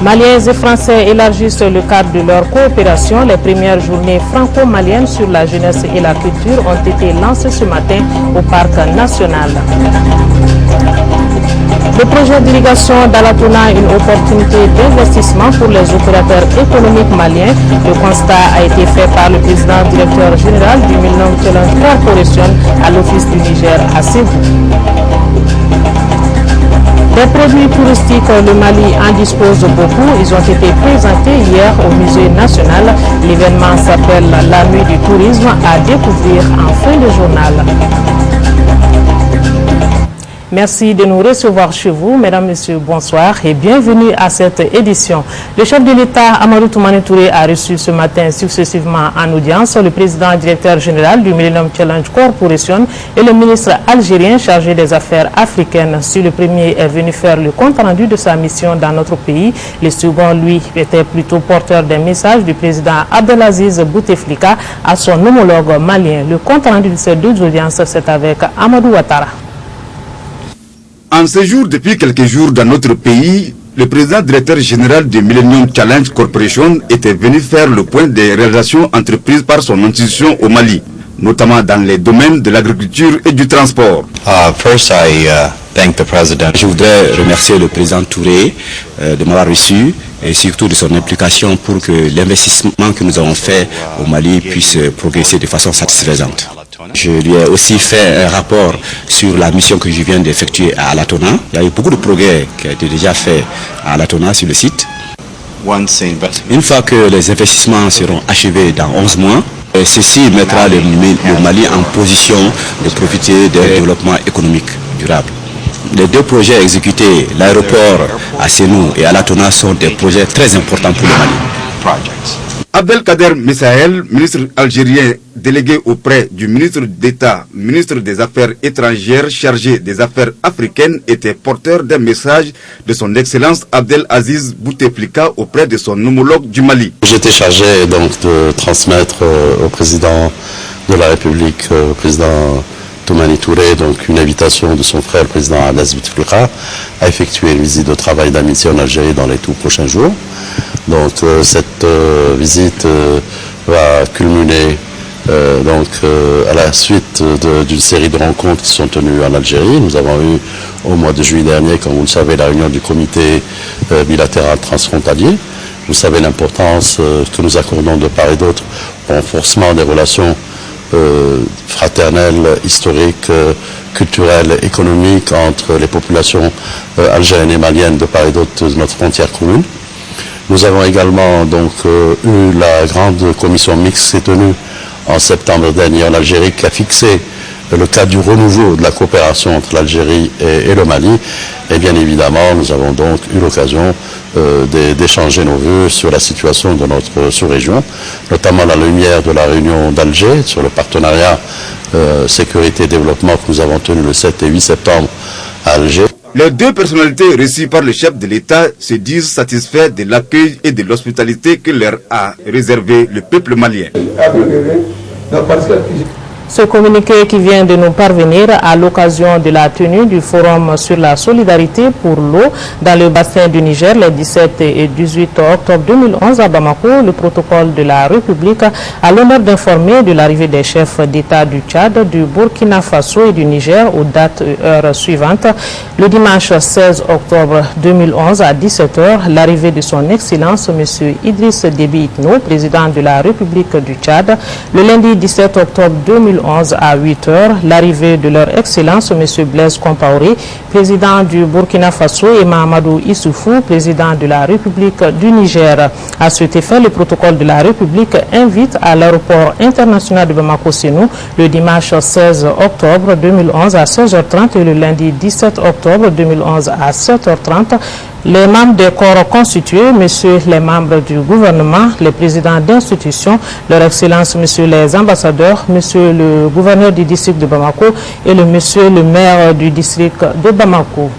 Maliens et Français élargissent le cadre de leur coopération. Les premières journées franco-maliennes sur la jeunesse et la culture ont été lancées ce matin au Parc national. Le projet d'irrigation d'Alatona, une opportunité d'investissement pour les opérateurs économiques maliens. Le constat a été fait par le président directeur général du Millennium Challenge Corporation à l'Office du Niger à Ségou. Des produits touristiques, le Mali en dispose beaucoup. Ils ont été présentés hier au Musée national. L'événement s'appelle la Nuit du tourisme, à découvrir en fin de journal. Merci de nous recevoir chez vous. Mesdames, Messieurs, bonsoir et bienvenue à cette édition. Le chef de l'État, Amadou Toumani Touré, a reçu ce matin successivement en audience le président directeur général du Millennium Challenge Corporation et le ministre algérien chargé des affaires africaines. Si le premier est venu faire le compte-rendu de sa mission dans notre pays, le second, lui, était plutôt porteur des messages du président Abdelaziz Bouteflika à son homologue malien. Le compte-rendu de ces deux audiences, c'est avec Amadou Ouattara. En séjour depuis quelques jours dans notre pays, le président directeur général du Millennium Challenge Corporation était venu faire le point des réalisations entreprises par son institution au Mali, notamment dans les domaines de l'agriculture et du transport. Je voudrais remercier le président Touré de m'avoir reçu et surtout de son implication pour que l'investissement que nous avons fait au Mali puisse progresser de façon satisfaisante. Je lui ai aussi fait un rapport sur la mission que je viens d'effectuer à Alatona. Il y a eu beaucoup de progrès qui a été déjà fait à Alatona sur le site. Une fois que les investissements seront achevés dans 11 mois, ceci mettra le Mali en position de profiter d'un développement économique durable. Les deux projets exécutés, l'aéroport à Sénou et à Alatona, sont des projets très importants pour le Mali. Abdelkader Messaël, ministre algérien délégué auprès du ministre d'État, ministre des Affaires étrangères chargé des Affaires africaines, était porteur d'un message de son Excellence Abdelaziz Bouteflika auprès de son homologue du Mali. J'étais chargé donc de transmettre au président de la République, au président Toumani Touré, donc une invitation de son frère, le président Abdelaziz Bouteflika, à effectuer une visite de travail d'amitié en Algérie dans les tout prochains jours. Donc cette visite va culminer à la suite d'une série de rencontres qui sont tenues en Algérie. Nous avons eu au mois de juillet dernier, comme vous le savez, la réunion du comité bilatéral transfrontalier. Vous savez l'importance que nous accordons de part et d'autre au renforcement des relations fraternelles, historiques, culturelles, économiques entre les populations algériennes et maliennes de part et d'autre de notre frontière commune. Nous avons également donc eu la grande commission mixte qui s'est tenue en septembre dernier en Algérie, qui a fixé le cadre du renouveau de la coopération entre l'Algérie et le Mali. Et bien évidemment, nous avons donc eu l'occasion d'échanger nos vues sur la situation de notre sous-région, notamment à la lumière de la réunion d'Alger sur le partenariat sécurité et développement que nous avons tenu le 7 et 8 septembre à Alger. Les deux personnalités reçues par le chef de l'État se disent satisfaits de l'accueil et de l'hospitalité que leur a réservé le peuple malien. Ce communiqué qui vient de nous parvenir à l'occasion de la tenue du Forum sur la solidarité pour l'eau dans le bassin du Niger les 17 et 18 octobre 2011 à Bamako, le protocole de la République a l'honneur d'informer de l'arrivée des chefs d'État du Tchad, du Burkina Faso et du Niger aux dates et heures suivantes. Le dimanche 16 octobre 2011 à 17h, l'arrivée de son Excellence M. Idriss Déby Itno, président de la République du Tchad. Le lundi 17 octobre 2011 à 8h, l'arrivée de leur Excellence M. Blaise Compaoré, président du Burkina Faso, et Mahamadou Issoufou, président de la République du Niger. À cet effet, le protocole de la République invite à l'aéroport international de Bamako-Sénou le dimanche 16 octobre 2011 à 16h30 et le lundi 17 octobre 2011 à 7h30 les membres des corps constitués, messieurs les membres du gouvernement, les présidents d'institutions, leur Excellence, messieurs les ambassadeurs, monsieur le gouverneur du district de Bamako et monsieur le maire du district de Bamako.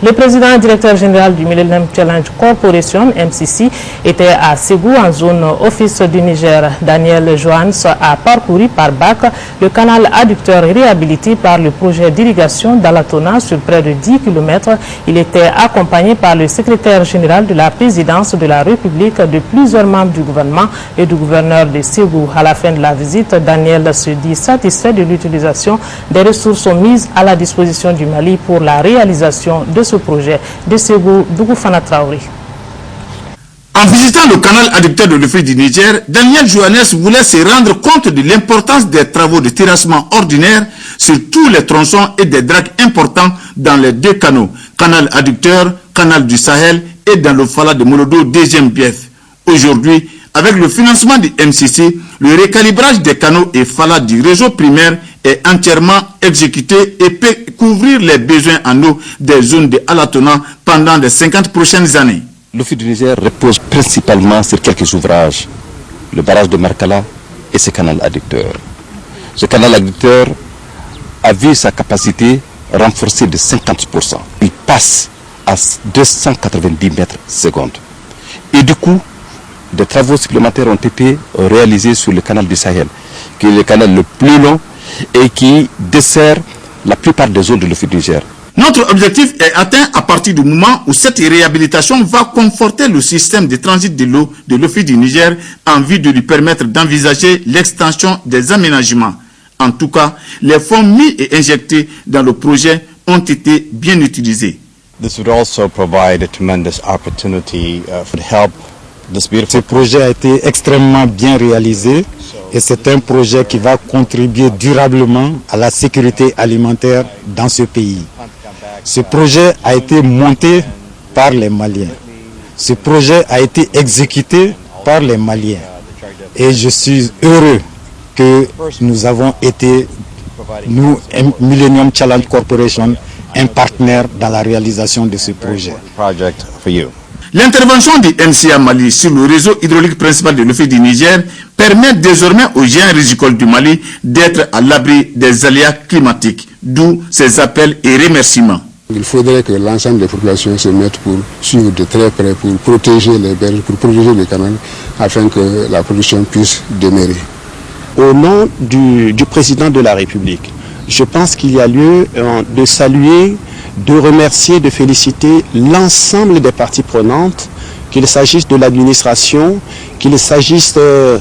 Le président directeur général du Millennium Challenge Corporation, MCC, était à Ségou, en zone office du Niger. Daniel Johannes a parcouru par bac le canal adducteur réhabilité par le projet d'irrigation d'Alatona sur près de 10 km. Il était accompagné par le secrétaire général de la présidence de la République, de plusieurs membres du gouvernement et du gouverneur de Ségou. À la fin de la visite, Daniel se dit satisfait de l'utilisation des ressources mises à la disposition du Mali pour la réalisation de ce projet. De Ségou, Dougoufana Traoré. En visitant le canal adducteur de l'Office du Niger, Daniel Johannes voulait se rendre compte de l'importance des travaux de terrassement ordinaire sur tous les tronçons et des dracs importants dans les deux canaux, canal adducteur, canal du Sahel et dans le Fala de Molodo, deuxième bief. Aujourd'hui, avec le financement du MCC, le recalibrage des canaux et Fala du réseau primaire est entièrement exécuté et peut couvrir les besoins en eau des zones de Alatona pendant les 50 prochaines années. L'Office du Niger repose principalement sur quelques ouvrages, le barrage de Markala et ce canal adducteur. Ce canal adducteur a vu sa capacité renforcée de 50%. Il passe à 290 mètres secondes. Et du coup, des travaux supplémentaires ont été réalisés sur le canal du Sahel, qui est le canal le plus long et qui dessert la plupart des zones de l'Office du Niger. Notre objectif est atteint à partir du moment où cette réhabilitation va conforter le système de transit de l'eau de l'Office du Niger en vue de lui permettre d'envisager l'extension des aménagements. En tout cas, les fonds mis et injectés dans le projet ont été bien utilisés. This would also provide a tremendous opportunity for help. Ce projet a été extrêmement bien réalisé et c'est un projet qui va contribuer durablement à la sécurité alimentaire dans ce pays. Ce projet a été monté par les Maliens. Ce projet a été exécuté par les Maliens. Et je suis heureux que nous avons été, nous, Millennium Challenge Corporation, un partenaire dans la réalisation de ce projet. L'intervention du MCA Mali sur le réseau hydraulique principal de l'Office du Niger permet désormais aux géants rizicoles du Mali d'être à l'abri des aléas climatiques, d'où ses appels et remerciements. Il faudrait que l'ensemble des populations se mettent pour suivre de très près, pour protéger les berges, pour protéger les canaux, afin que la production puisse demeurer. Au nom du président de la République, je pense qu'il y a lieu de saluer, de remercier, de féliciter l'ensemble des parties prenantes, qu'il s'agisse de l'administration, qu'il s'agisse de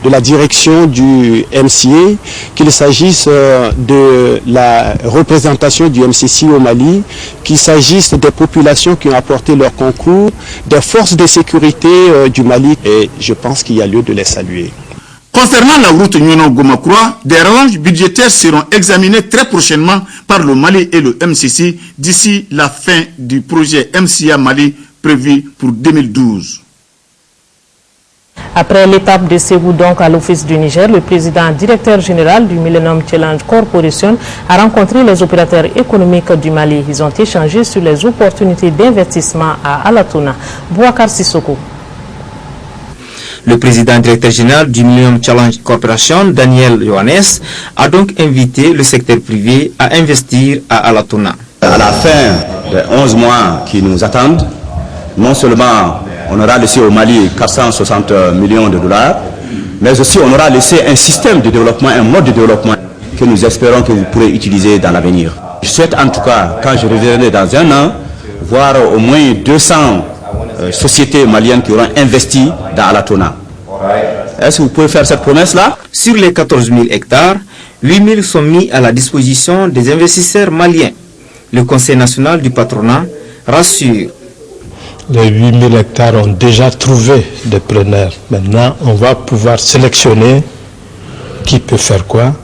la direction du MCA, qu'il s'agisse de la représentation du MCC au Mali, qu'il s'agisse des populations qui ont apporté leur concours, des forces de sécurité du Mali, et je pense qu'il y a lieu de les saluer. Concernant la route Nyono-Gomakroa, des rallonges budgétaires seront examinées très prochainement par le Mali et le MCC d'ici la fin du projet MCA Mali prévu pour 2012. Après l'étape de Ségou donc à l'Office du Niger, le président directeur général du Millennium Challenge Corporation a rencontré les opérateurs économiques du Mali. Ils ont échangé sur les opportunités d'investissement à Alatona. Bouakar Sissoko. Le président directeur général du Millennium Challenge Corporation, Daniel Johannes, a donc invité le secteur privé à investir à Alatona. À la fin des 11 mois qui nous attendent, non seulement on aura laissé au Mali 460 millions de dollars, mais aussi on aura laissé un système de développement, un mode de développement que nous espérons que vous pourrez utiliser dans l'avenir. Je souhaite en tout cas, quand je reviendrai dans un an, voir au moins 200 sociétés maliennes qui auront investi dans Alatona. Est-ce que vous pouvez faire cette promesse-là? Sur les 14 000 hectares, 8 000 sont mis à la disposition des investisseurs maliens. Le Conseil national du patronat rassure. Les 8 000 hectares ont déjà trouvé des preneurs. Maintenant, on va pouvoir sélectionner qui peut faire quoi,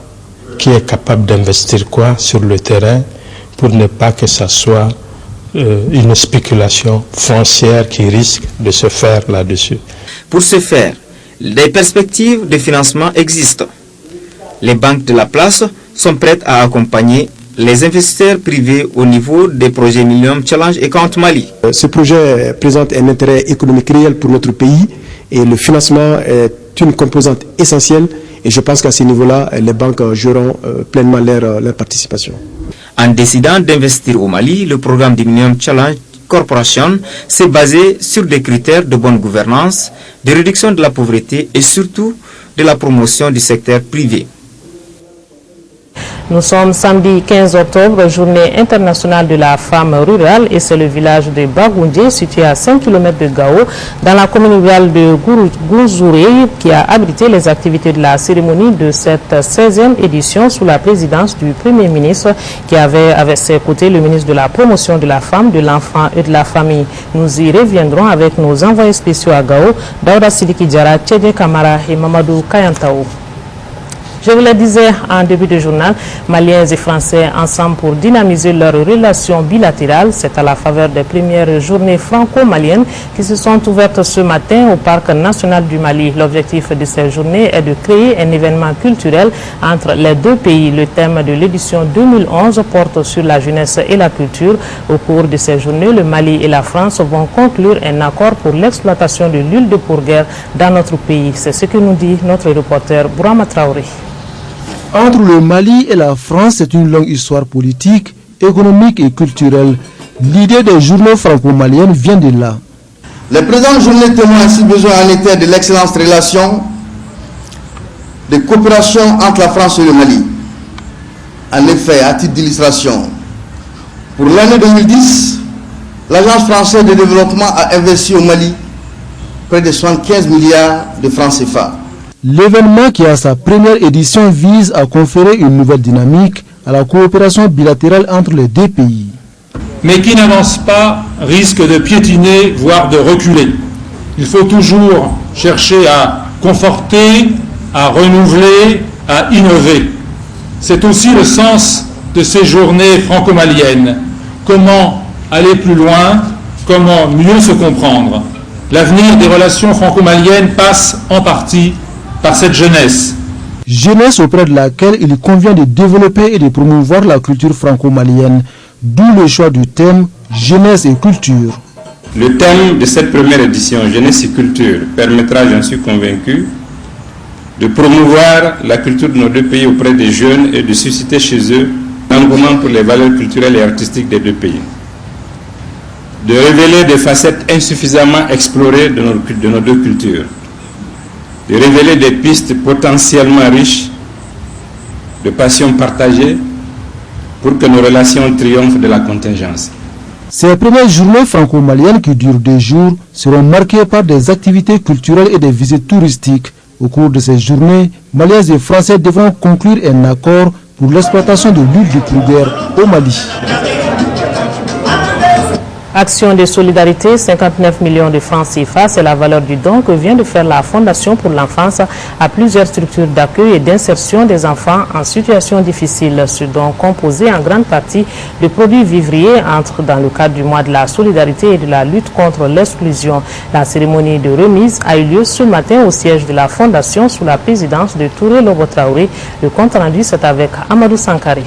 qui est capable d'investir quoi sur le terrain pour ne pas que ça soit une spéculation foncière qui risque de se faire là-dessus. Pour ce faire, des perspectives de financement existent. Les banques de la place sont prêtes à accompagner les investisseurs privés au niveau des projets Millennium Challenge et Compte Mali. Ce projet présente un intérêt économique réel pour notre pays et le financement est une composante essentielle et je pense qu'à ce niveau-là, les banques joueront pleinement leur participation. En décidant d'investir au Mali, le programme du Millennium Challenge Corporation s'est basé sur des critères de bonne gouvernance, de réduction de la pauvreté et surtout de la promotion du secteur privé. Nous sommes samedi 15 octobre, journée internationale de la femme rurale, et c'est le village de Bagoundé, situé à 5 km de Gao, dans la commune rurale de Gouzouré, qui a abrité les activités de la cérémonie de cette 16e édition sous la présidence du Premier ministre, qui avait avec ses côtés le ministre de la promotion de la femme, de l'enfant et de la famille. Nous y reviendrons avec nos envoyés spéciaux à Gao, Daouda Sidiki Diara, Tchédé Kamara et Mamadou Kayantao. Je vous le disais en début de journal, Maliens et Français ensemble pour dynamiser leurs relations bilatérales. C'est à la faveur des premières journées franco-maliennes qui se sont ouvertes ce matin au Parc national du Mali. L'objectif de ces journées est de créer un événement culturel entre les deux pays. Le thème de l'édition 2011 porte sur la jeunesse et la culture. Au cours de ces journées, le Mali et la France vont conclure un accord pour l'exploitation de l'huile de pourguerre dans notre pays. C'est ce que nous dit notre reporter Bourama Traoré. Entre le Mali et la France, c'est une longue histoire politique, économique et culturelle. L'idée des journées franco-maliennes vient de là. Les présentes journées témoignent si besoin en était de l'excellente relation de coopération entre la France et le Mali. En effet, à titre d'illustration, pour l'année 2010, l'Agence française de développement a investi au Mali près de 75 milliards de francs CFA. L'événement qui a sa première édition vise à conférer une nouvelle dynamique à la coopération bilatérale entre les deux pays. Mais qui n'avance pas risque de piétiner, voire de reculer. Il faut toujours chercher à conforter, à renouveler, à innover. C'est aussi le sens de ces journées franco-maliennes. Comment aller plus loin? Comment mieux se comprendre? L'avenir des relations franco-maliennes passe en partie par cette jeunesse. Jeunesse auprès de laquelle il convient de développer et de promouvoir la culture franco-malienne, d'où le choix du thème jeunesse et culture. Le thème de cette première édition, jeunesse et culture, permettra, j'en suis convaincu, de promouvoir la culture de nos deux pays auprès des jeunes et de susciter chez eux l'engouement pour les valeurs culturelles et artistiques des deux pays. De révéler des facettes insuffisamment explorées de nos deux cultures. De révéler des pistes potentiellement riches de passions partagées pour que nos relations triomphent de la contingence. Ces premières journées franco-maliennes qui durent 2 jours seront marquées par des activités culturelles et des visites touristiques. Au cours de ces journées, Maliens et Français devront conclure un accord pour l'exploitation de l'huile de pourguerre au Mali. Action de solidarité, 59 millions de francs CFA, c'est la valeur du don que vient de faire la Fondation pour l'enfance à plusieurs structures d'accueil et d'insertion des enfants en situation difficile. Ce don composé en grande partie de produits vivriers entre dans le cadre du mois de la solidarité et de la lutte contre l'exclusion. La cérémonie de remise a eu lieu ce matin au siège de la Fondation sous la présidence de Touré Lobo Traoré. Le compte rendu, c'est avec Amadou Sankari.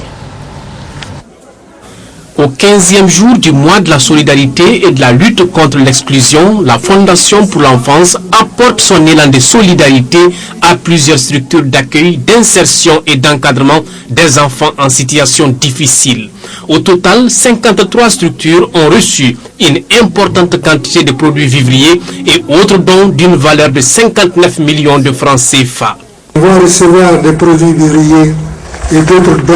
Au 15e jour du mois de la solidarité et de la lutte contre l'exclusion, la Fondation pour l'enfance apporte son élan de solidarité à plusieurs structures d'accueil, d'insertion et d'encadrement des enfants en situation difficile. Au total, 53 structures ont reçu une importante quantité de produits vivriers et autres dons d'une valeur de 59 millions de francs CFA. On va recevoir des produits vivriers et d'autres dons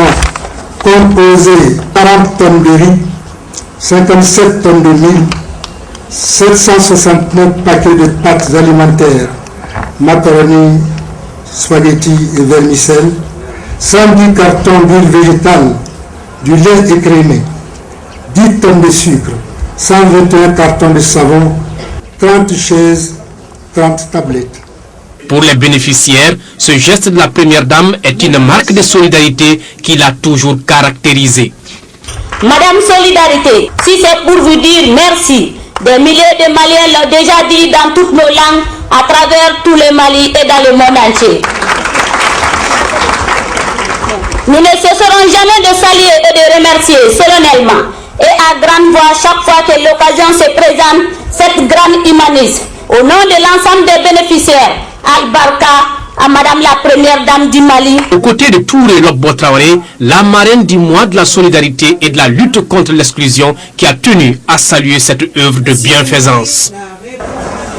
composé 40 tonnes de riz, 57 tonnes de mil, 769 paquets de pâtes alimentaires, macaroni, spaghettis et vermicelles, 110 cartons d'huile végétale, du lait écrémé, 10 tonnes de sucre, 121 cartons de savon, 30 chaises, 30 tablettes. Pour les bénéficiaires, ce geste de la première dame est une marque de solidarité qui l'a toujours caractérisée. Madame Solidarité, si c'est pour vous dire merci, des milliers de Maliens l'ont déjà dit dans toutes nos langues, à travers tout le Mali et dans le monde entier. Nous ne cesserons jamais de saluer et de remercier solennellement et à grande voix chaque fois que l'occasion se présente cette grande humanisme. Au nom de l'ensemble des bénéficiaires, Al-Barka, à Madame la Première Dame du Mali. Aux côtés de Touré Lobbo Traoré, la marraine du mois de la solidarité et de la lutte contre l'exclusion, qui a tenu à saluer cette œuvre de bienfaisance.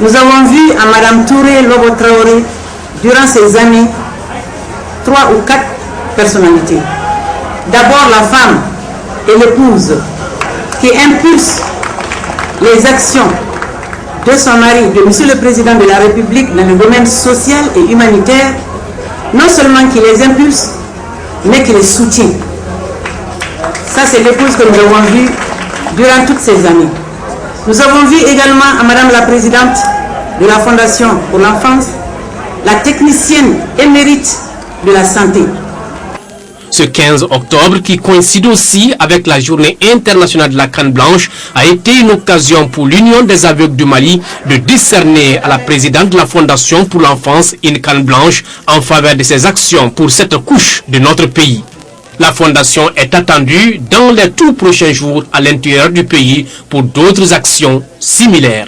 Nous avons vu à Madame Touré Lobbo Traoré, durant ces années, 3 ou 4 personnalités. D'abord la femme et l'épouse qui impulse les actions de son mari, de Monsieur le Président de la République dans le domaine social et humanitaire, non seulement qui les impulse, mais qui les soutient. Ça, c'est l'épouse que nous avons vue durant toutes ces années. Nous avons vu également à Madame la Présidente de la Fondation pour l'enfance, la technicienne émérite de la santé. Ce 15 octobre, qui coïncide aussi avec la journée internationale de la canne blanche, a été une occasion pour l'Union des aveugles du Mali de décerner à la présidente de la Fondation pour l'enfance une canne blanche en faveur de ses actions pour cette couche de notre pays. La Fondation est attendue dans les tout prochains jours à l'intérieur du pays pour d'autres actions similaires.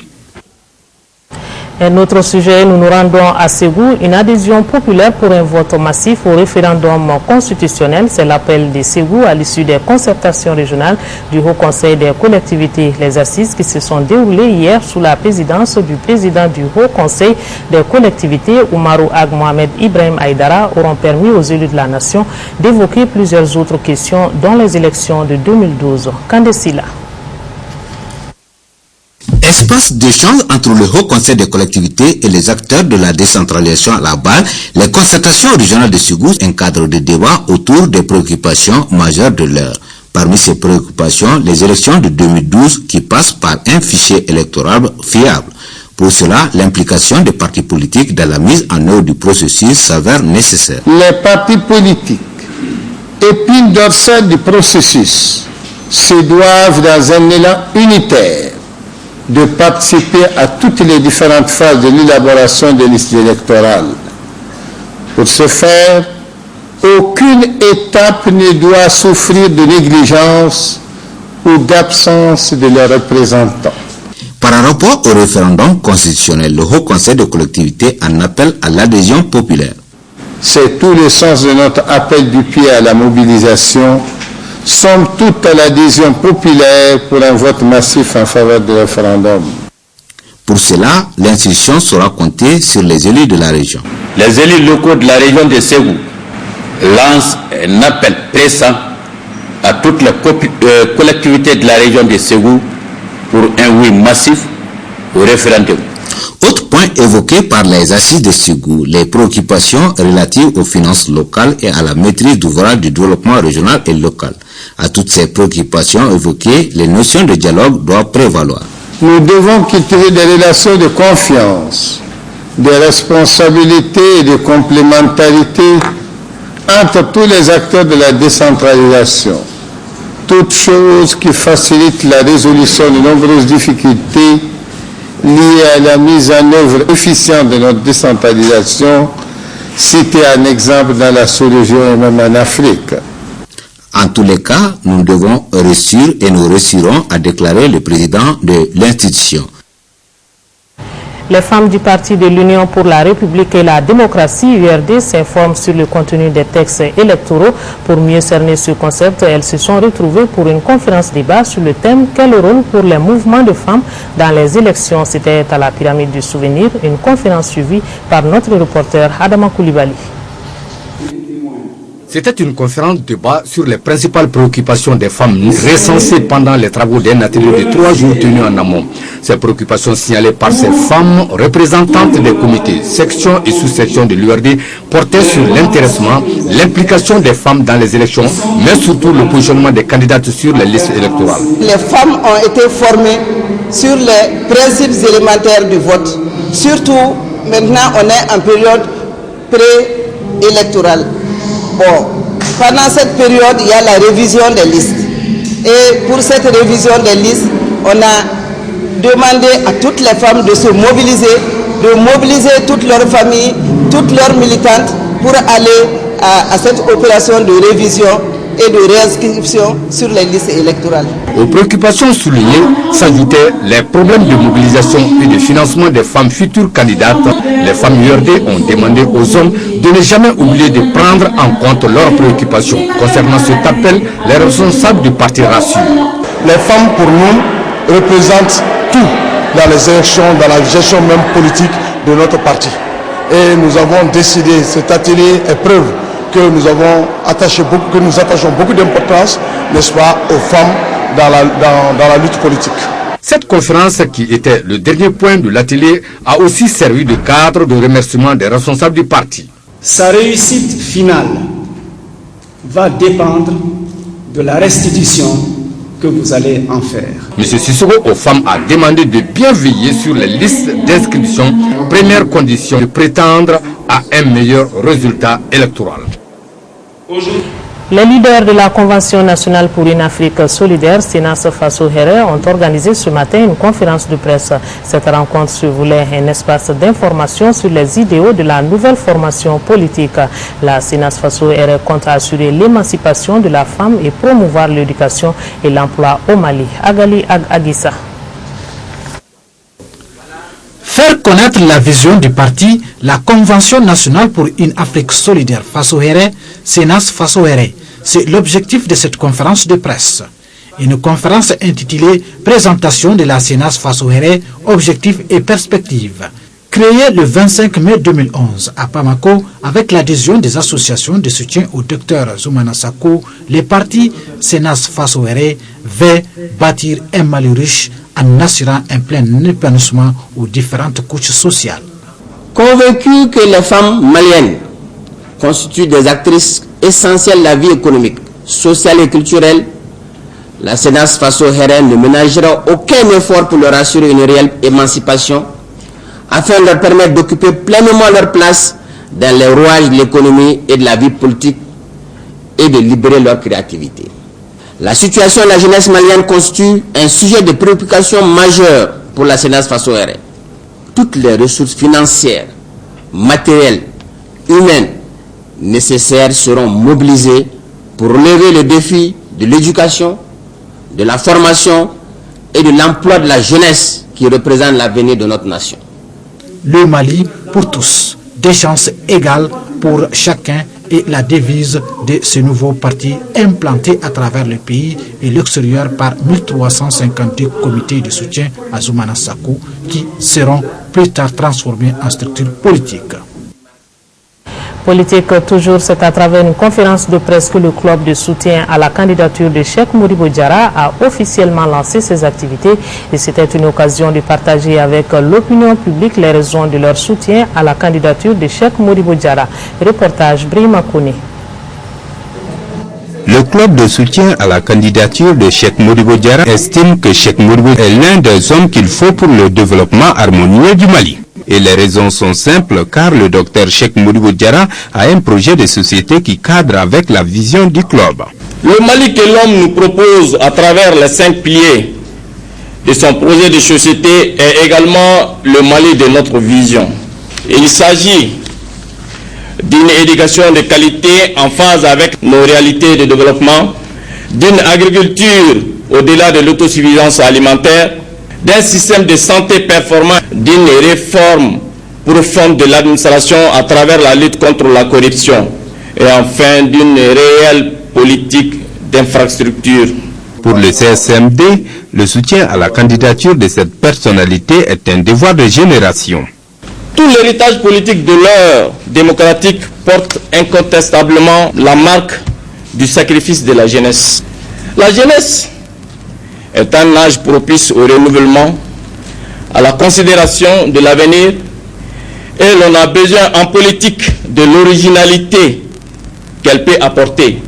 Un autre sujet, nous nous rendons à Ségou. Une adhésion populaire pour un vote massif au référendum constitutionnel. C'est l'appel de Ségou à l'issue des concertations régionales du Haut Conseil des collectivités. Les assises qui se sont déroulées hier sous la présidence du président du Haut Conseil des collectivités, Oumarou Ag Mohamed Ibrahim Aïdara, auront permis aux élus de la nation d'évoquer plusieurs autres questions, dont les élections de 2012. Kandesila. Espace d'échange entre le Haut Conseil des collectivités et les acteurs de la décentralisation à la base, les concertations régionales de Ségou, un cadre de débat autour des préoccupations majeures de l'heure. Parmi ces préoccupations, les élections de 2012 qui passent par un fichier électoral fiable. Pour cela, l'implication des partis politiques dans la mise en œuvre du processus s'avère nécessaire. Les partis politiques, épine dorsale du processus, se doivent dans un élan unitaire de participer à toutes les différentes phases de l'élaboration des listes électorales. Pour ce faire, aucune étape ne doit souffrir de négligence ou d'absence de leurs représentants. Par rapport au référendum constitutionnel, le Haut Conseil de collectivité en appelle à l'adhésion populaire. C'est tout le sens de notre appel du pied à la mobilisation, somme toute à l'adhésion populaire pour un vote massif en faveur du référendum. Pour cela, l'institution saura compter sur les élus de la région. Les élus locaux de la région de Ségou lancent un appel pressant à toutes les collectivités de la région de Ségou pour un oui massif au référendum. Autre point évoqué par les assises de Ségou, les préoccupations relatives aux finances locales et à la maîtrise d'ouvrage du développement régional et local. À toutes ces préoccupations évoquées, les notions de dialogue doivent prévaloir. Nous devons cultiver des relations de confiance, de responsabilité et de complémentarité entre tous les acteurs de la décentralisation. Toute chose qui facilite la résolution de nombreuses difficultés liées à la mise en œuvre efficiente de notre décentralisation, citée en exemple dans la sous-région et même en Afrique. En tous les cas, nous devons réussir et nous réussirons, a déclaré le président de l'institution. Les femmes du Parti de l'Union pour la République et la démocratie, URD, s'informent sur le contenu des textes électoraux. Pour mieux cerner ce concept, elles se sont retrouvées pour une conférence débat sur le thème « Quel rôle pour les mouvements de femmes dans les élections ?» C'était à la Pyramide du Souvenir, une conférence suivie par notre reporter Adama Koulibaly. C'était une conférence de débat sur les principales préoccupations des femmes recensées pendant les travaux d'un atelier de 3 jours tenu en amont. Ces préoccupations signalées par ces femmes représentantes des comités, sections et sous-sections de l'URD portaient sur l'intéressement, l'implication des femmes dans les élections, mais surtout le positionnement des candidates sur les listes électorales. Les femmes ont été formées sur les principes élémentaires du vote. Surtout, maintenant, on est en période pré-électorale. Bon, pendant cette période, il y a la révision des listes. Et pour cette révision des listes, on a demandé à toutes les femmes de se mobiliser toutes leurs familles, toutes leurs militantes pour aller à cette opération de révision et de réinscription sur les listes électorales. Aux préoccupations soulignées s'ajoutaient les problèmes de mobilisation et de financement des femmes futures candidates. Les femmes URD ont demandé aux hommes de ne jamais oublier de prendre en compte leurs préoccupations. Concernant cet appel, les responsables du parti rassurent. Les femmes, pour nous, représentent tout dans les élections, dans la gestion même politique de notre parti. Et nous avons décidé, cet atelier est preuve que nous avons attaché beaucoup, que nous attachons beaucoup d'importance, n'est-ce pas, aux femmes dans la lutte politique. Cette conférence, qui était le dernier point de l'atelier, a aussi servi de cadre de remerciement des responsables du parti. Sa réussite finale va dépendre de la restitution que vous allez en faire. M. Sissoko aux femmes a demandé de bien veiller sur les listes d'inscription, première condition de prétendre à un meilleur résultat électoral. Les leaders de la Convention nationale pour une Afrique solidaire, Senas Faso Here, ont organisé ce matin une conférence de presse. Cette rencontre se voulait un espace d'information sur les idéaux de la nouvelle formation politique. La Senas Faso Here compte assurer l'émancipation de la femme et promouvoir l'éducation et l'emploi au Mali. Agali Agissa. Faire connaître la vision du parti, la Convention nationale pour une Afrique solidaire Faso Here, Senas Faso Here. C'est l'objectif de cette conférence de presse. Une conférence intitulée « Présentation de la Senas Faso Here, objectifs et perspectives ». Créée le 25 mai 2011 à Bamako avec l'adhésion des associations de soutien au Dr Zoumana Sako, les partis Senas Faso Here veulent bâtir un Mali riche en assurant un plein épanouissement aux différentes couches sociales. Convaincu que les femmes maliennes constituent des actrices essentielles de la vie économique, sociale et culturelle, la Senas Faso Here ne ménagera aucun effort pour leur assurer une réelle émancipation afin de leur permettre d'occuper pleinement leur place dans les rouages de l'économie et de la vie politique et de libérer leur créativité. La situation de la jeunesse malienne constitue un sujet de préoccupation majeure pour la Senas Faso Here. Toutes les ressources financières, matérielles, humaines nécessaires seront mobilisées pour relever le défi de l'éducation, de la formation et de l'emploi de la jeunesse qui représente l'avenir de notre nation. Le Mali pour tous, des chances égales pour chacun est la devise de ce nouveau parti implanté à travers le pays et l'extérieur par 1352 comités de soutien à Zoumana Sako qui seront plus tard transformés en structures politiques. Politique toujours, c'est à travers une conférence de presse que le club de soutien à la candidature de Cheikh Modibo Diarra a officiellement lancé ses activités et c'était une occasion de partager avec l'opinion publique les raisons de leur soutien à la candidature de Cheikh Modibo Diarra. Reportage Brima Kone. Le club de soutien à la candidature de Cheikh Modibo Diarra estime que Cheikh Modibo est l'un des hommes qu'il faut pour le développement harmonieux du Mali. Et les raisons sont simples car le docteur Cheikh Modibo Diarra a un projet de société qui cadre avec la vision du club. Le Mali que l'homme nous propose à travers les 5 piliers de son projet de société est également le Mali de notre vision. Et il s'agit d'une éducation de qualité en phase avec nos réalités de développement, d'une agriculture au-delà de l'autosuffisance alimentaire, d'un système de santé performant, d'une réforme profonde de l'administration à travers la lutte contre la corruption et enfin d'une réelle politique d'infrastructure. Pour le CSMD, le soutien à la candidature de cette personnalité est un devoir de génération. Tout l'héritage politique de l'heure démocratique porte incontestablement la marque du sacrifice de la jeunesse. La jeunesse est un âge propice au renouvellement, à la considération de l'avenir, et l'on a besoin en politique de l'originalité qu'elle peut apporter.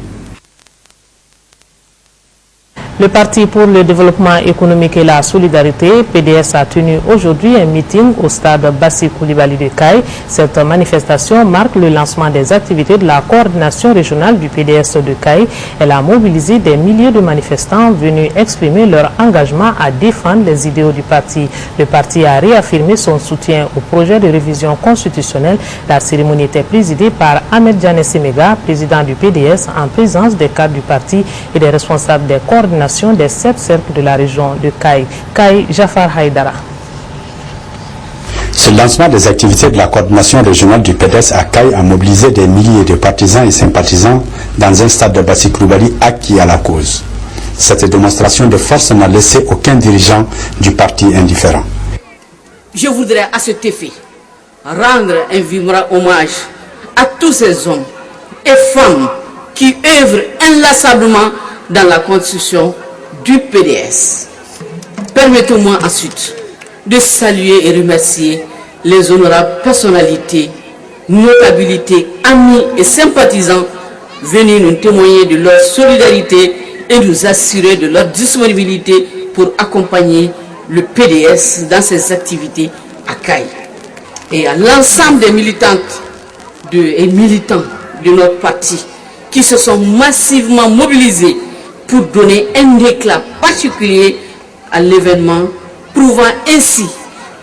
Le Parti pour le développement économique et la solidarité, PDS, a tenu aujourd'hui un meeting au stade Bassi Coulibaly de Caille. Cette manifestation marque le lancement des activités de la coordination régionale du PDS de Caille. Elle a mobilisé des milliers de manifestants venus exprimer leur engagement à défendre les idéaux du parti. Le parti a réaffirmé son soutien au projet de révision constitutionnelle. La cérémonie était présidée par Ahmed Diané Semega, président du PDS, en présence des cadres du parti et des responsables des coordinations des 7 cercles de la région de Caille. Caille, Jafar Haïdara. Ce lancement des activités de la coordination régionale du PDS à Caille a mobilisé des milliers de partisans et sympathisants dans un stade de Bassi Coulibaly acquis à la cause. Cette démonstration de force n'a laissé aucun dirigeant du parti indifférent. Je voudrais à cet effet rendre un vibrant hommage à tous ces hommes et femmes qui œuvrent inlassablement dans la construction du PDS. Permettez-moi ensuite de saluer et remercier les honorables personnalités, notabilités, amis et sympathisants venus nous témoigner de leur solidarité et nous assurer de leur disponibilité pour accompagner le PDS dans ses activités à Caille. Et à l'ensemble des militantes et militants de notre parti qui se sont massivement mobilisés pour donner un éclat particulier à l'événement, prouvant ainsi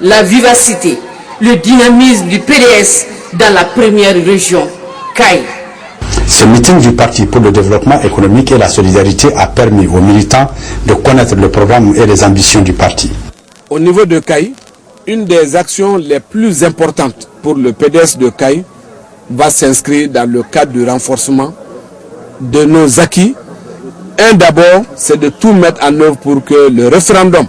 la vivacité, le dynamisme du PDS dans la première région, Caille. Ce meeting du Parti pour le développement économique et la solidarité a permis aux militants de connaître le programme et les ambitions du parti. Au niveau de Caille, une des actions les plus importantes pour le PDS de Caille va s'inscrire dans le cadre du renforcement de nos acquis. Un d'abord, c'est de tout mettre en œuvre pour que le référendum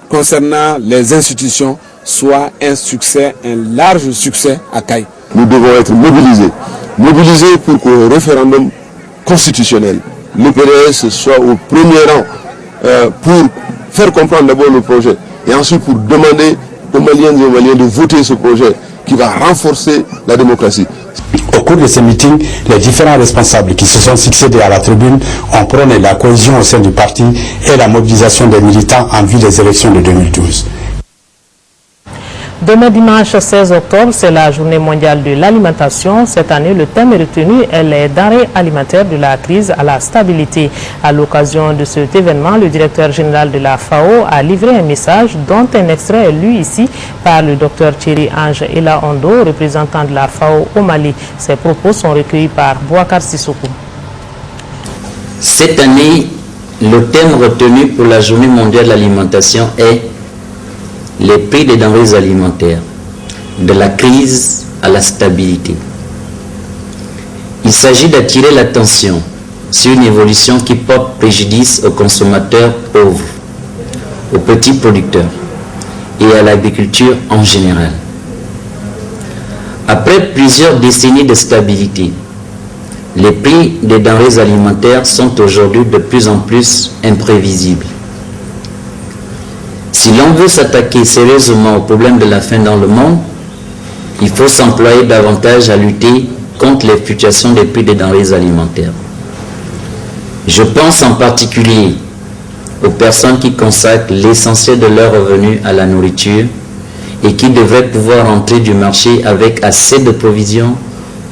concernant les institutions soit un succès, un large succès à Caille. Nous devons être mobilisés pour qu'au référendum constitutionnel, le PDS soit au premier rang pour faire comprendre d'abord le projet et ensuite pour demander aux Maliennes et aux Maliens de voter ce projet qui va renforcer la démocratie. Au cours de ces meetings, les différents responsables qui se sont succédés à la tribune ont prôné la cohésion au sein du parti et la mobilisation des militants en vue des élections de 2012. Demain dimanche 16 octobre, c'est la journée mondiale de l'alimentation. Cette année, le thème est retenu, les denrées alimentaires de la crise à la stabilité. À l'occasion de cet événement, le directeur général de la FAO a livré un message dont un extrait est lu ici par le docteur Thierry Ange Ela Ondo, représentant de la FAO au Mali. Ses propos sont recueillis par Bouakar Sissoko. Cette année, le thème retenu pour la journée mondiale de l'alimentation est les prix des denrées alimentaires, de la crise à la stabilité. Il s'agit d'attirer l'attention sur une évolution qui porte préjudice aux consommateurs pauvres, aux petits producteurs et à l'agriculture en général. Après plusieurs décennies de stabilité, les prix des denrées alimentaires sont aujourd'hui de plus en plus imprévisibles. Si l'on veut s'attaquer sérieusement au problème de la faim dans le monde, il faut s'employer davantage à lutter contre les fluctuations des prix des denrées alimentaires. Je pense en particulier aux personnes qui consacrent l'essentiel de leurs revenus à la nourriture et qui devraient pouvoir entrer du marché avec assez de provisions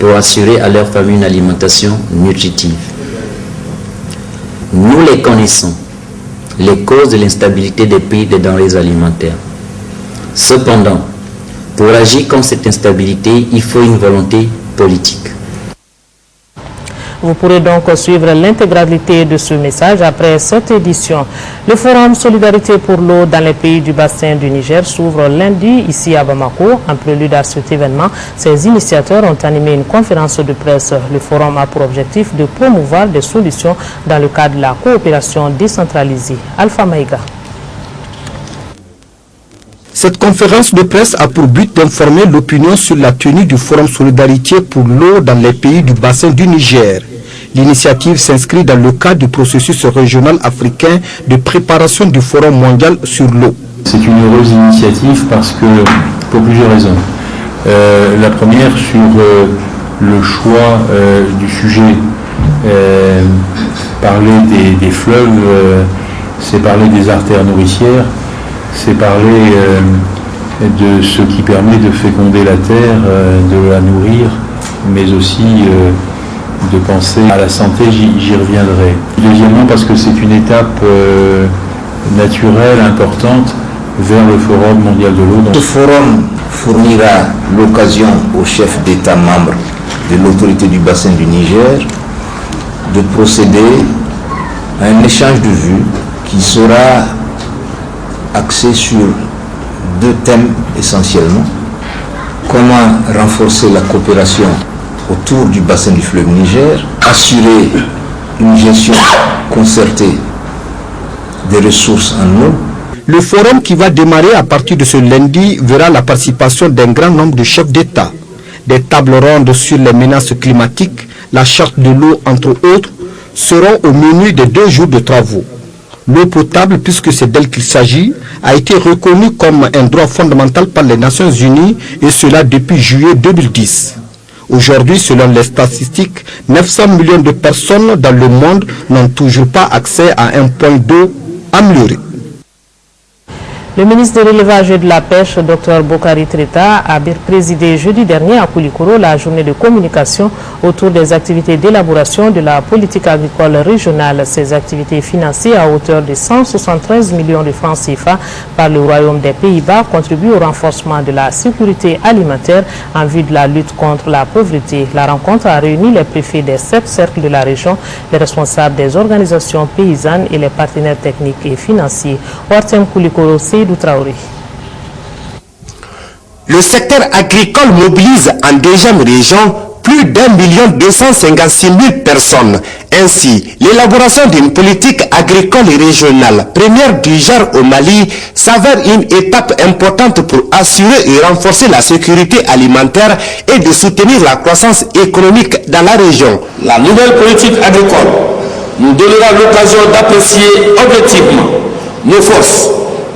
pour assurer à leur famille une alimentation nutritive. Nous les connaissons, les causes de l'instabilité des prix des denrées alimentaires. Cependant, pour agir contre cette instabilité, il faut une volonté politique. Vous pourrez donc suivre l'intégralité de ce message après cette édition. Le Forum Solidarité pour l'eau dans les pays du bassin du Niger s'ouvre lundi ici à Bamako. En prélude à cet événement, ses initiateurs ont animé une conférence de presse. Le forum a pour objectif de promouvoir des solutions dans le cadre de la coopération décentralisée. Alpha Maïga. Cette conférence de presse a pour but d'informer l'opinion sur la tenue du Forum Solidarité pour l'eau dans les pays du bassin du Niger. L'initiative s'inscrit dans le cadre du processus régional africain de préparation du Forum mondial sur l'eau. C'est une heureuse initiative parce que, pour plusieurs raisons. La première sur le choix du sujet parler des fleuves, c'est parler des artères nourricières, c'est parler de ce qui permet de féconder la terre, de la nourrir, mais aussi de penser à la santé, j'y reviendrai. Deuxièmement, parce que c'est une étape naturelle, importante, vers le Forum mondial de l'eau. Ce forum fournira l'occasion aux chefs d'État membres de l'autorité du bassin du Niger de procéder à un échange de vues qui sera axé sur deux thèmes essentiellement. Comment renforcer la coopération autour du bassin du fleuve Niger, assurer une gestion concertée des ressources en eau. Le forum qui va démarrer à partir de ce lundi verra la participation d'un grand nombre de chefs d'État. Des tables rondes sur les menaces climatiques, la charte de l'eau entre autres, seront au menu des 2 jours de travaux. L'eau potable, puisque c'est d'elle qu'il s'agit, a été reconnue comme un droit fondamental par les Nations Unies et cela depuis juillet 2010. Aujourd'hui, selon les statistiques, 900 millions de personnes dans le monde n'ont toujours pas accès à un point d'eau amélioré. Le ministre de l'Élevage et de la Pêche, Dr Bokari Treta, a présidé jeudi dernier à Koulikoro la journée de communication autour des activités d'élaboration de la politique agricole régionale. Ces activités financées à hauteur de 173 millions de francs CFA par le Royaume des Pays-Bas contribuent au renforcement de la sécurité alimentaire en vue de la lutte contre la pauvreté. La rencontre a réuni les préfets des 7 cercles de la région, les responsables des organisations paysannes et les partenaires techniques et financiers. Ouartem Koulikoro, Traoré. Le secteur agricole mobilise en deuxième région plus d'1,256,000 personnes. Ainsi, l'élaboration d'une politique agricole régionale, première du genre au Mali, s'avère une étape importante pour assurer et renforcer la sécurité alimentaire et de soutenir la croissance économique dans la région. La nouvelle politique agricole nous donnera l'occasion d'apprécier objectivement nos forces,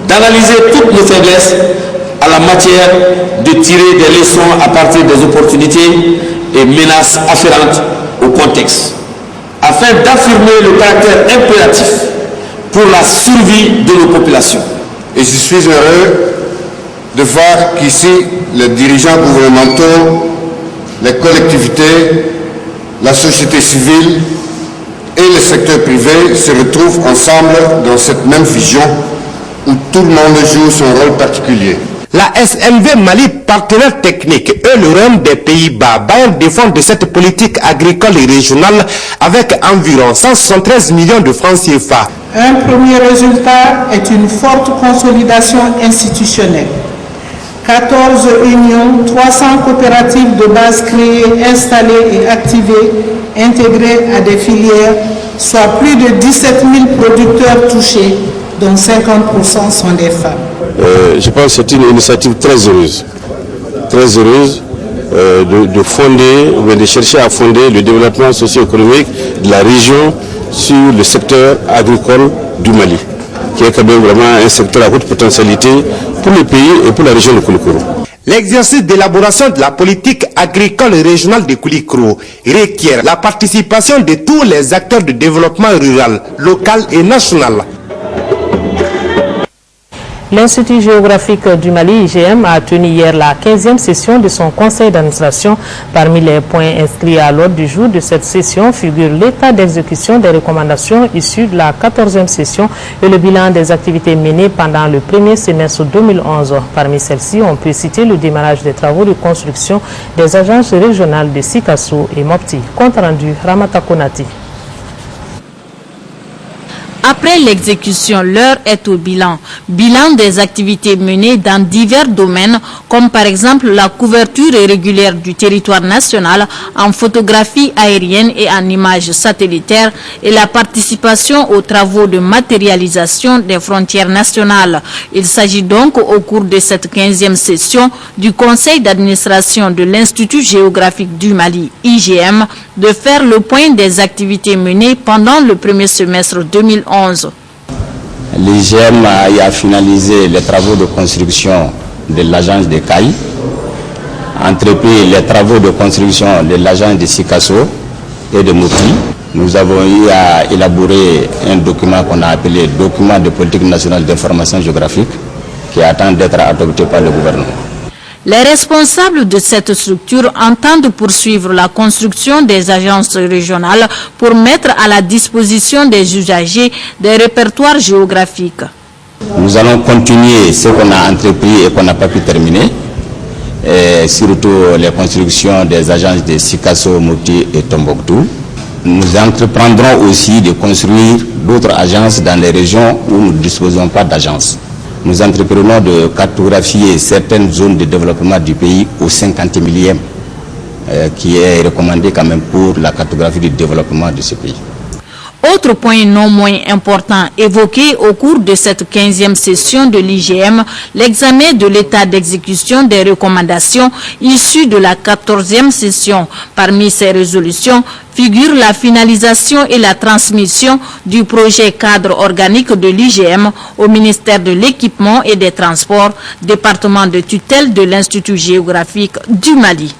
d'analyser toutes nos faiblesses à la matière, de tirer des leçons à partir des opportunités et menaces afférentes au contexte, afin d'affirmer le caractère impératif pour la survie de nos populations. Et je suis heureux de voir qu'ici, les dirigeants gouvernementaux, les collectivités, la société civile et le secteur privé se retrouvent ensemble dans cette même vision où tout le monde joue son rôle particulier. La SNV Mali, partenaire technique, et le Royaume des Pays-Bas, bailleurs de fonds de cette politique agricole et régionale avec environ 173 millions de francs CFA. Un premier résultat est une forte consolidation institutionnelle. 14 unions, 300 coopératives de base créées, installées et activées, intégrées à des filières, soit plus de 17 000 producteurs touchés, dont 50% sont des femmes. Je pense que c'est une initiative très heureuse de fonder, ou de chercher à fonder le développement socio-économique de la région sur le secteur agricole du Mali, qui est quand même vraiment un secteur à haute potentialité pour le pays et pour la région de Koulikoro. L'exercice d'élaboration de la politique agricole régionale de Koulikoro requiert la participation de tous les acteurs de développement rural, local et national. L'Institut géographique du Mali, IGM, a tenu hier la 15e session de son conseil d'administration. Parmi les points inscrits à l'ordre du jour de cette session figure l'état d'exécution des recommandations issues de la 14e session et le bilan des activités menées pendant le premier semestre 2011. Parmi celles-ci, on peut citer le démarrage des travaux de construction des agences régionales de Sikasso et Mopti. Compte rendu, Ramata Konati. Après l'exécution, l'heure est au bilan. Bilan des activités menées dans divers domaines, comme par exemple la couverture régulière du territoire national en photographie aérienne et en images satellitaires et la participation aux travaux de matérialisation des frontières nationales. Il s'agit donc au cours de cette 15e session du conseil d'administration de l'Institut géographique du Mali, IGM, de faire le point des activités menées pendant le premier semestre 2011. L'IGM a finalisé les travaux de construction de l'agence de CAI, entrepris les travaux de construction de l'agence de Sikasso et de Mopti, nous avons eu à élaborer un document qu'on a appelé document de politique nationale d'information géographique qui attend d'être adopté par le gouvernement. Les responsables de cette structure entendent poursuivre la construction des agences régionales pour mettre à la disposition des usagers des répertoires géographiques. Nous allons continuer ce qu'on a entrepris et qu'on n'a pas pu terminer, et surtout les constructions des agences de Sikasso, Mopti et Tombouctou. Nous entreprendrons aussi de construire d'autres agences dans les régions où nous ne disposons pas d'agences. Nous entreprenons de cartographier certaines zones de développement du pays au 50 millième, qui est recommandé quand même pour la cartographie du développement de ce pays. Autre point non moins important évoqué au cours de cette 15e session de l'IGM, l'examen de l'état d'exécution des recommandations issues de la 14e session. Parmi ces résolutions figure la finalisation et la transmission du projet cadre organique de l'IGM au ministère de l'Équipement et des Transports, département de tutelle de l'Institut géographique du Mali.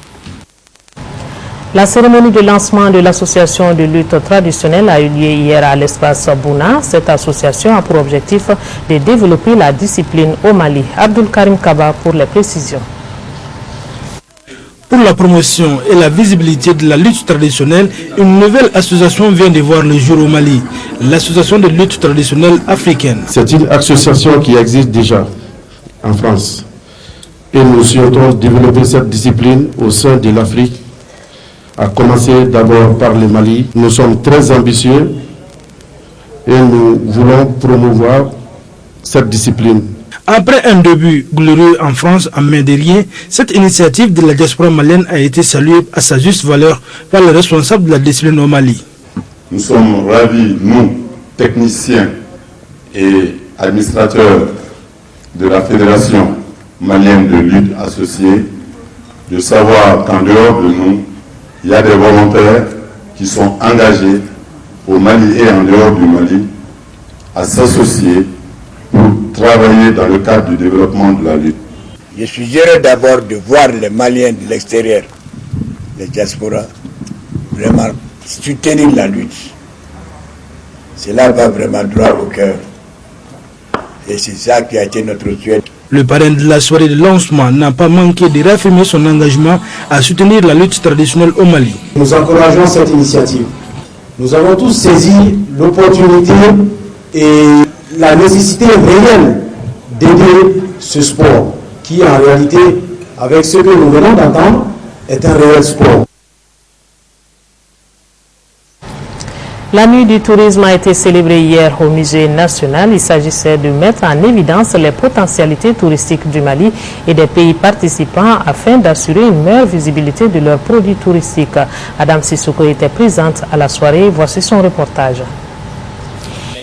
La cérémonie de lancement de l'association de lutte traditionnelle a eu lieu hier à l'espace Bouna. Cette association a pour objectif de développer la discipline au Mali. Abdul Karim Kaba pour les précisions. Pour la promotion et la visibilité de la lutte traditionnelle, une nouvelle association vient de voir le jour au Mali, l'association de lutte traditionnelle africaine. C'est une association qui existe déjà en France et nous souhaitons développer cette discipline au sein de l'Afrique, à commencer d'abord par le Mali. Nous sommes très ambitieux et nous voulons promouvoir cette discipline. Après un début glorieux en France en mai dernier, cette initiative de la diaspora malienne a été saluée à sa juste valeur par les responsables de la discipline au Mali. Nous sommes ravis, nous, techniciens et administrateurs de la Fédération malienne de lutte associée, de savoir qu'en dehors de nous, il y a des volontaires qui sont engagés au Mali et en dehors du Mali à s'associer pour travailler dans le cadre du développement de la lutte. Je suis heureux d'abord de voir les Maliens de l'extérieur, les diasporas, vraiment soutenir la lutte. Cela va vraiment droit au cœur. Et c'est ça qui a été notre souhait. Le parrain de la soirée de lancement n'a pas manqué de réaffirmer son engagement à soutenir la lutte traditionnelle au Mali. Nous encourageons cette initiative. Nous avons tous saisi l'opportunité et la nécessité réelle d'aider ce sport qui en réalité, avec ce que nous venons d'entendre, est un réel sport. La nuit du tourisme a été célébrée hier au Musée national. Il s'agissait de mettre en évidence les potentialités touristiques du Mali et des pays participants afin d'assurer une meilleure visibilité de leurs produits touristiques. Adam Sissoko était présente à la soirée. Voici son reportage.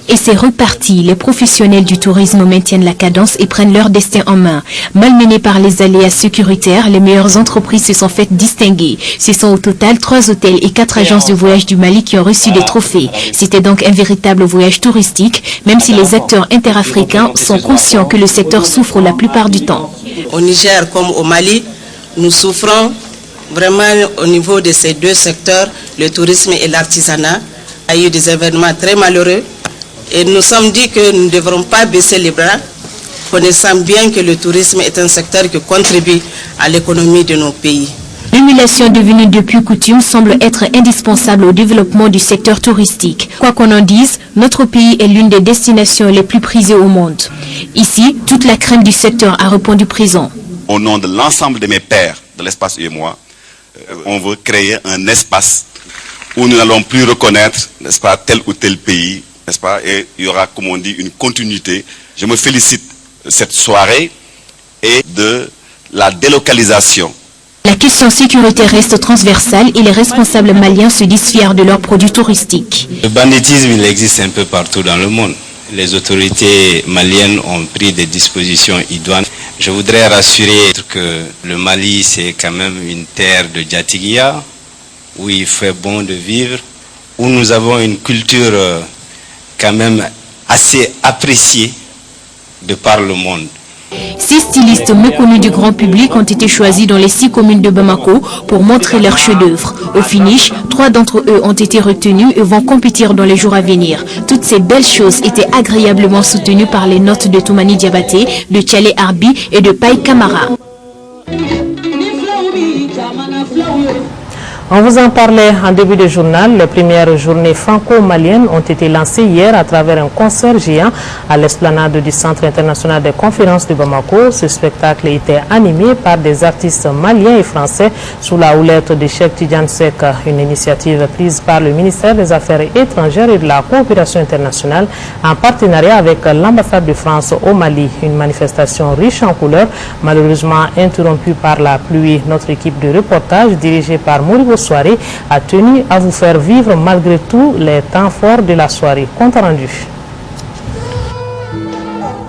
Et c'est reparti. Les professionnels du tourisme maintiennent la cadence et prennent leur destin en main. Malmenés par les aléas sécuritaires, les meilleures entreprises se sont faites distinguer. Ce sont au total 3 hôtels et 4 agences de voyage du Mali qui ont reçu des trophées. C'était donc un véritable voyage touristique, même si les acteurs interafricains sont conscients que le secteur souffre la plupart du temps. Au Niger comme au Mali, nous souffrons vraiment au niveau de ces deux secteurs, le tourisme et l'artisanat. Il y a eu des événements très malheureux. Et nous sommes dit que nous ne devrons pas baisser les bras, connaissant bien que le tourisme est un secteur qui contribue à l'économie de nos pays. L'émulation devenue depuis coutume semble être indispensable au développement du secteur touristique. Quoi qu'on en dise, notre pays est l'une des destinations les plus prisées au monde. Ici, toute la crème du secteur a répondu présent. Au nom de l'ensemble de mes pairs de l'espace et moi, on veut créer un espace où nous n'allons plus reconnaître, n'est-ce pas, tel ou tel pays, n'est-ce pas, et il y aura, comme on dit, une continuité. Je me félicite de cette soirée et de la délocalisation. La question sécuritaire reste transversale et les responsables maliens se disent fiers de leurs produits touristiques. Le banditisme, il existe un peu partout dans le monde. Les autorités maliennes ont pris des dispositions idoines. Je voudrais rassurer que le Mali, c'est quand même une terre de Djatigia, où il fait bon de vivre, où nous avons une culture quand même assez appréciée de par le monde. 6 stylistes méconnus du grand public ont été choisis dans les 6 communes de Bamako pour montrer leur chef-d'œuvre. Au finish, 3 d'entre eux ont été retenus et vont compétir dans les jours à venir. Toutes ces belles choses étaient agréablement soutenues par les notes de Toumani Diabaté, de Tchale Arbi et de Paï Kamara. On vous en parlait en début de journal. Les premières journées franco-maliennes ont été lancées hier à travers un concert géant à l'esplanade du Centre international des conférences de Bamako. Ce spectacle était animé par des artistes maliens et français sous la houlette de Cheikh Tidiane Seck, une initiative prise par le ministère des Affaires étrangères et de la coopération internationale en partenariat avec l'ambassade de France au Mali. Une manifestation riche en couleurs, malheureusement interrompue par la pluie. Notre équipe de reportage dirigée par Mouribo Soirée a tenu à vous faire vivre malgré tout les temps forts de la soirée. Compte rendu.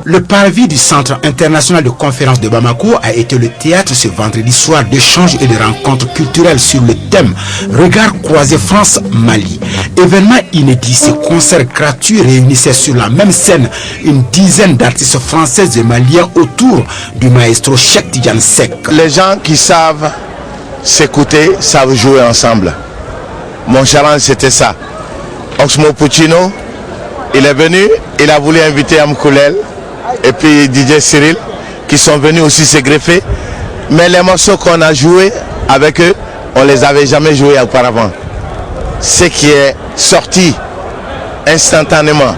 Le parvis du Centre international de conférences de Bamako a été le théâtre ce vendredi soir d'échanges et de rencontres culturelles sur le thème Regard croisé France-Mali. Événement inédit, ce concert gratuit réunissait sur la même scène une dizaine d'artistes français et maliens autour du maestro Cheikh Tidiane Seck. Les gens qui savent s'écouter, savent jouer ensemble. Mon challenge c'était ça. Oxmo Puccino, il est venu, il a voulu inviter Amkoulel et puis DJ Cyril qui sont venus aussi se greffer. Mais les morceaux qu'on a joués avec eux, on les avait jamais joués auparavant. Ce qui est sorti instantanément,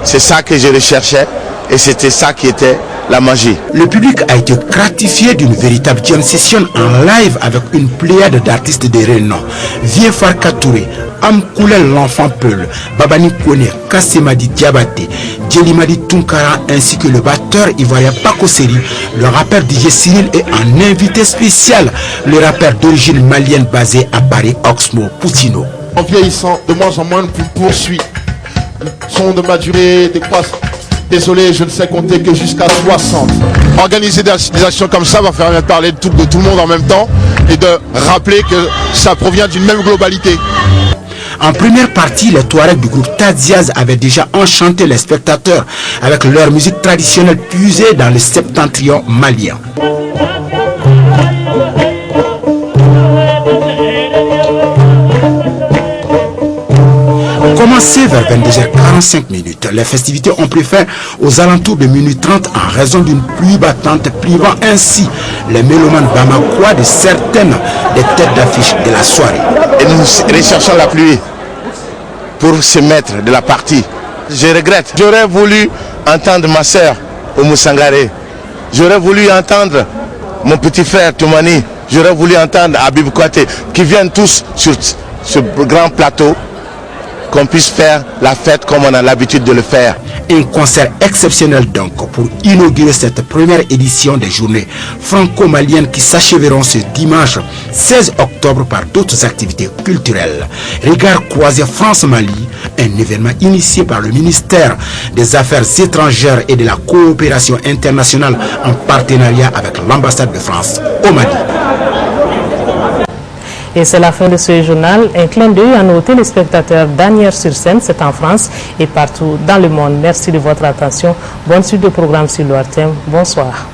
c'est ça que je recherchais et c'était ça qui était la magie. Le public a été gratifié d'une véritable jam session en live avec une pléiade d'artistes de renom. Vieux Farka Touré, Amkoulel l'enfant Peul, Babani Kone, Kassemadi Diabaté, Djelimadi Tunkara ainsi que le batteur ivoirien Paco Seri, le rappeur DJ Cyril et un invité spécial, le rappeur d'origine malienne basé à Paris, Oxmo Puccino. En vieillissant, de moins en moins, le poursuit. Son de ma durée décroisse. Désolé, je ne sais compter que jusqu'à 60. Organiser des actions comme ça va faire parler de tout le monde en même temps et de rappeler que ça provient d'une même globalité. En première partie, les Touaregs du groupe Tadziaz avaient déjà enchanté les spectateurs avec leur musique traditionnelle puisée dans le septentrion malien. Commencé vers 22h45, les festivités ont pris fin aux alentours de minuit 30 en raison d'une pluie battante privant ainsi les mélomanes bamakois de certaines des têtes d'affiche de la soirée. Et nous recherchons la pluie pour se mettre de la partie. Je regrette. J'aurais voulu entendre ma sœur Oumou Sangaré. J'aurais voulu entendre mon petit frère Toumani. J'aurais voulu entendre Habib Kouaté, qui viennent tous sur ce grand plateau, qu'on puisse faire la fête comme on a l'habitude de le faire. Un concert exceptionnel donc pour inaugurer cette première édition des journées franco-maliennes qui s'achèveront ce dimanche 16 octobre par d'autres activités culturelles. Regard croisé France-Mali, un événement initié par le ministère des Affaires étrangères et de la coopération internationale en partenariat avec l'ambassade de France au Mali. Et c'est la fin de ce journal. Un clin d'œil à nos téléspectateurs d'Anières-sur-Seine, c'est en France et partout dans le monde. Merci de votre attention. Bonne suite de programme sur l'ORTM. Bonsoir.